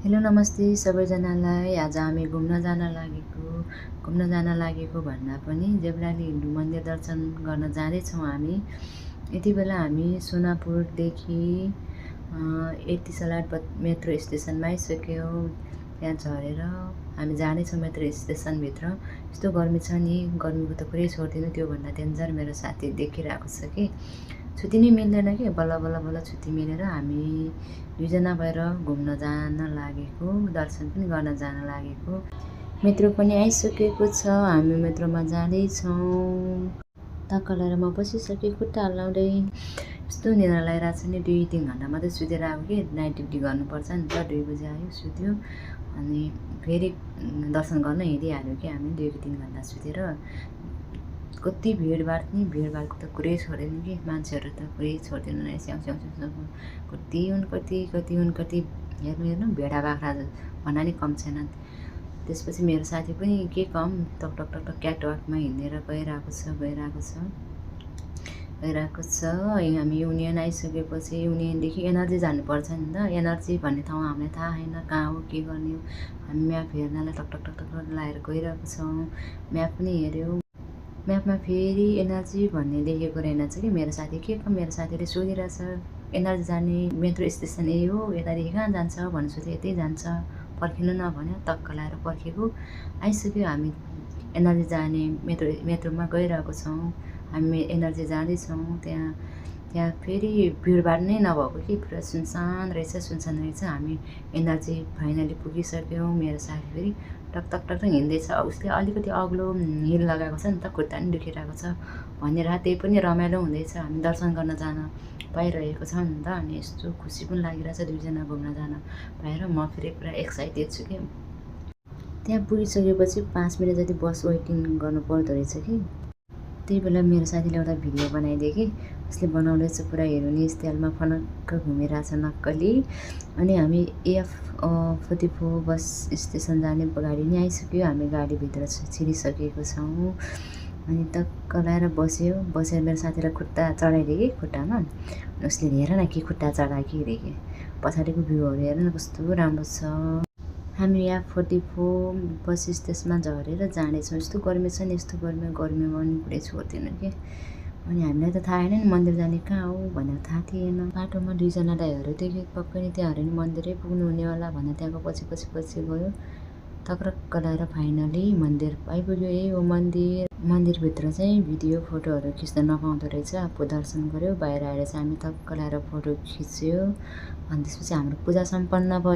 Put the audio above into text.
Hello नमस्ते सबैजनालाई। आज हामी घुम्न जान लागेको भन्दा पनि देब्राली हिन्दू मन्दिर दर्शन गर्न जाँदैछौँ हामी। यति बेला हामी सोनापुरदेखि एतिसलाट मेट्रो स्टेसनमा आइसक्यौँ। त्यहाँ झरेर हामी जाँदैछौँ मेट्रो स्टेसनभित्र। यस्तो गर्मी छ नि, गर्मीको त कुरै छोड्दिनु, त्योभन्दा डेन्जर मेरो साथी देखिरहेको छ कि छुट्टी नै मिल्दैन कि। बल्ल छुट्टी मिलेर हामी दुईजना भएर घुम्न जान लागेको, दर्शन पनि गर्न जान लागेको। मेट्रो पनि आइसकेको छ, हामी मेट्रोमा जाँदैछौँ। टक्क लगाएर म बसिसकेँ खुट्टा हल्लाउँदै। यस्तो निद्रा लागिरहेको छ नि, 2-3 घन्टा मात्रै सुतेर आएको कि नाइट ड्युटी गर्नुपर्छ नि त। 2 बजी आयो, सुत्यो, अनि फेरि दर्शन गर्न हिँडिहाल्यो कि हामी 2-3 घन्टा सुतेर। कति भिडभाड नि, भिडभाडको त कुरै छोड्दैन कि, मान्छेहरू त कुरै छोड्दैन नै, स्याउ कति हुन् कति हेर्नु भेडा बाख्रा भन्दा नि कम छैनन्। त्यसपछि मेरो साथी पनि के कम टक क्याटवाकमा हिँडेर गइरहेको छ। हामी युनियन आइसकेपछि युनियनदेखि एनर्जी जानुपर्छ नि त। एनर्जी भन्ने ठाउँ हामीलाई थाहा छैन, कहाँ हो के गर्ने हो। हामी म्याप हेर्नलाई टक लगाएर गइरहेको छौँ। म्याप पनि हेऱ्यौँ, म्यापमा फेरि एनर्जी भन्ने लेखेको रहेनछ कि। मेरो साथीले सोधिरहेछ एनर्जी जाने मेट्रो स्टेसन यही हो, यतादेखि कहाँ जान्छ भन्नु सोध्यो। यतै जान्छ, पर्खिनु न भन्यो। टक्क लगाएर पर्खेको, आइसक्यो। हामी एनर्जी जाने मेट्रोमा गइरहेको छौँ। हामी एनर्जी जाँदैछौँ। त्यहाँ फेरि भिडभाड नै नभएको कि, पुरा सुनसान रहेछ। हामी एनर्जी फाइनली पुगिसक्यौँ। मेरो साथी फेरि टक हिँड्दैछ। उसले अलिकति अग्लो हिल लगाएको छ नि त, खुट्टा पनि दुखिरहेको छ भनेर त्यही पनि रमाइलो हुँदैछ। हामी दर्शन गर्न जान पाइरहेको छ नि त, अनि यस्तो खुसी पनि लागिरहेछ दुईजना घुम्न जान पाएर। म फेरि पुरा एक्साइटेड छु कि। त्यहाँ पुगिसकेपछि 5 मिनट जति बस वेटिङ गर्नु पर्दो रहेछ कि। त्यही बेला मेरो साथीले एउटा भिडियो बनाइदियो कि, उसले बनाउँदैछ पुरा हेरोनी स्टाइलमा फनक्क घुमिरहेछ नक्कली। अनि हामी AF44 बस स्टेसन जाने गाडी नै आइसक्यो। हामी गाडीभित्र छिरिसकेको छौँ। अनि टक्क लगाएर बसेर मेरो साथीलाई खुट्टा चढाइदिएँ कि खुट्टामा। उसले हेर न के खुट्टा चढायो कि अरे कि, पछाडिको भ्यूहरू हेर न कस्तो राम्रो छ। हामी AF44 बस स्टेसनमा झरेर जाँदैछौँ। यस्तो गर्मी छ नि, यस्तो गर्मीमा पनि कुरै छोड्दैन कि। अनि हामीलाई त थाहा छैन नि मन्दिर जाने कहाँ हो भनेर, थाहा थिएन। बाटोमा दुईजनालाई हेरेको थियो कि पक्कै नि त्यहाँ हेऱ्यो नि मन्दिरै पुग्नु हुनेवाला भनेर त्यहाँको पछि गयो। टक्रक्क लगाएर फाइनली मन्दिर आइपुग्यो। यही हो मन्दिर। मन्दिरभित्र चाहिँ भिडियो फोटोहरू खिच्न नपाउँदो रहेछ। आफू दर्शन गऱ्यो, बाहिर आएर चाहिँ हामी टक्क लगाएर फोटो खिच्यो। अनि त्यसपछि हाम्रो पूजा सम्पन्न भयो।